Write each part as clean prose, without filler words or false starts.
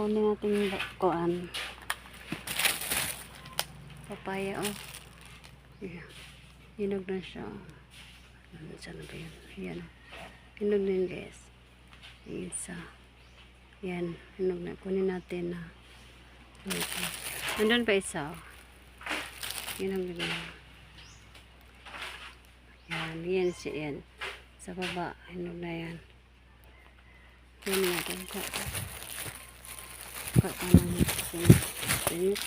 Kunin natin kuan. Papaya, oh. Ayan. Hinog na siya. Saan na ba yun? Ayan. Hinog na yun, guys. Isa. Ayan. Hinog na. Kunin natin na. Nandun pa isa. Hinog na yun. Ayan. Yan siya. Yan. Sa baba. Hinog na yan. Kunin natin. Kakanan natin.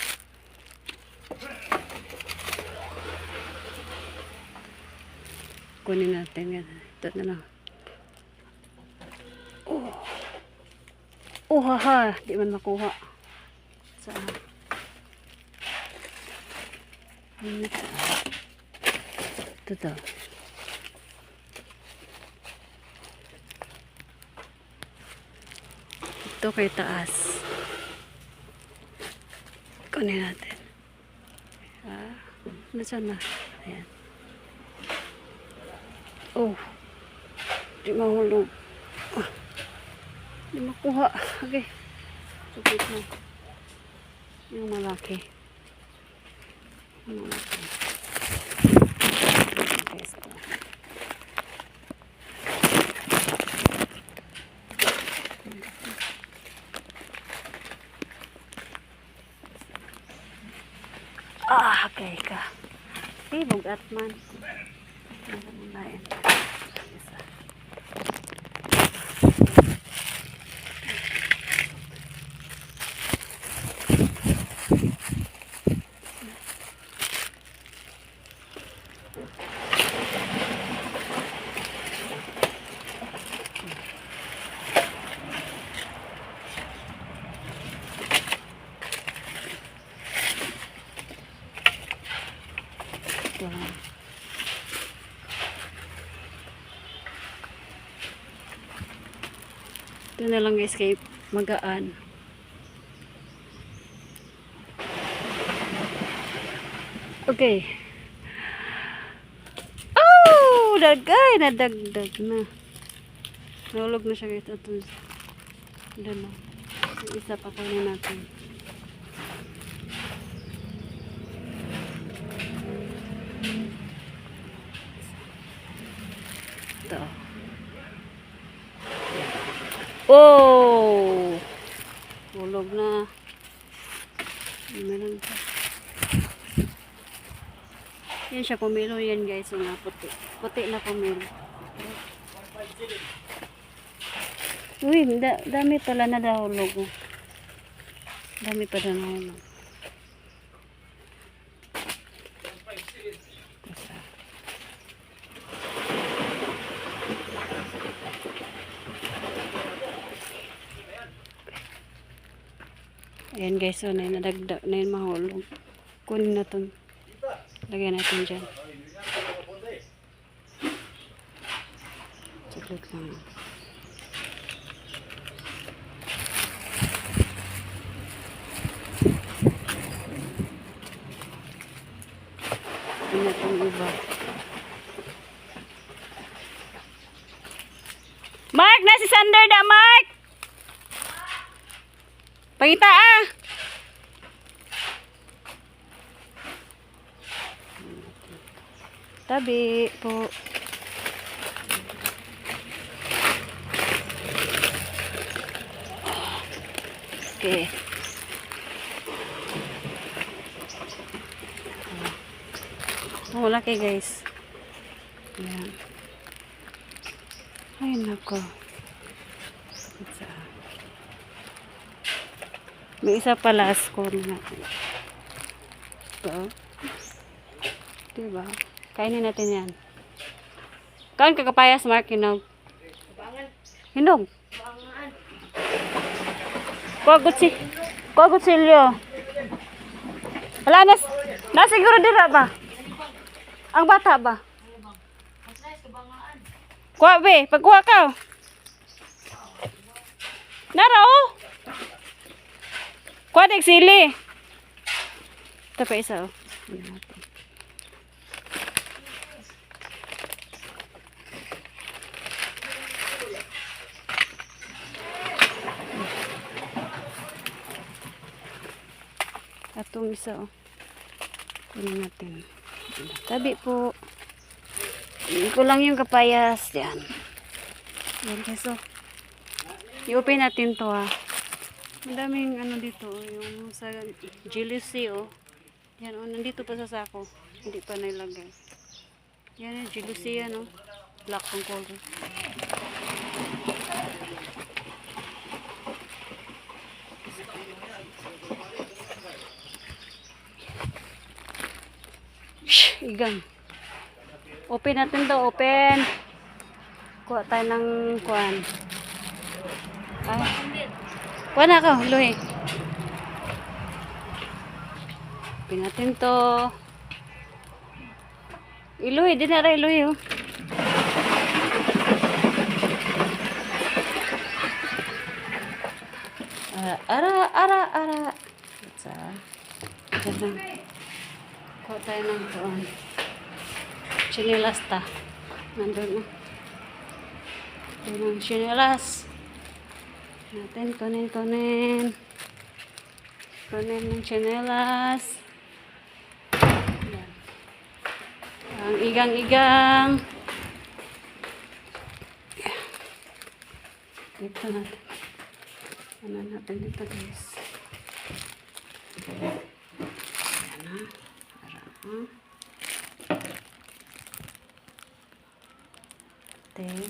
Kunin natin yan. Ito na lang. Oh haha. Di man makuha. Saan? Ito to. Ito kay taas. Kunin natin. Nasaan na? Ayan. Oh. Di mahulog. Di makuha. Okay. Sukit na. Yung malaki. Yung malaki. Okay, so. Okay ka. Bugat man. Lain. Isa. Ito na lang guys kay magaan. Okay. Oh! Dagay! Nadagdag na. Nahulog na siya guys. Ito. Dala. Isa pa kunin natin. Ito. Oh! Hulog na. Meron pa. Yan siya, pumilo yan guys. Yung puti. Puti na pumilo. Uy, dami pala na nahulog. Dami pa na nahulog. Ayan guys, so na nadagdag na yung mahulog. Kunin na ito. Lagyan natin dyan. Saglit lang. Kunin na itong iba. Mark! Nasi Sander na, Mark! Pangita ah! Tabi po. Okay. Oh, laki guys. Ayan. Ay, nako. May isa pala score natin. Ito. Diba? Kainin natin yan. Kain kakapayas, Mark. Hinog. Hinog. Kuagot silyo. Wala na siguro dira ba? Ang bata ba? Kuha be. Pagkuha ka. Nara oh. Kuha dik sili. Ito pa isa oh. Itong isa, oh. Kunin natin. Tabi po. Hindi ko lang yung kapayas. Yan. Yan guys, oh. I-open natin to, ha. Ang daming ano dito, oh. Yung sa jealousy, oh. Yan, oh. Nandito pa sa sako. Hindi pa nailagay. Yan, yung jealousy, yan, oh. Black ang color. Shhh, igang. Open natin to, open. Kuha tayo ng kuhan. Ah. Kuha na ako, Louie. Open natin to. Louie, di na rin, Louie, oh. Ara. Sa. Kuha tayo ng kuhan. Chinelas ta. Nandun na. Ito ng chinelas. Natin, kunin. Kunin ng chinelas. Yan. Ang igang-igang. Dito natin. Ano natin dito, guys. Ayan na. Then,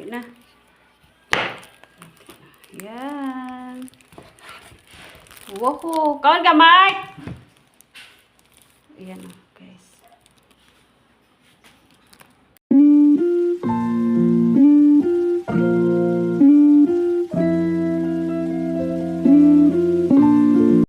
na. Yan. Wow, kawan ka, Mike. Ayan.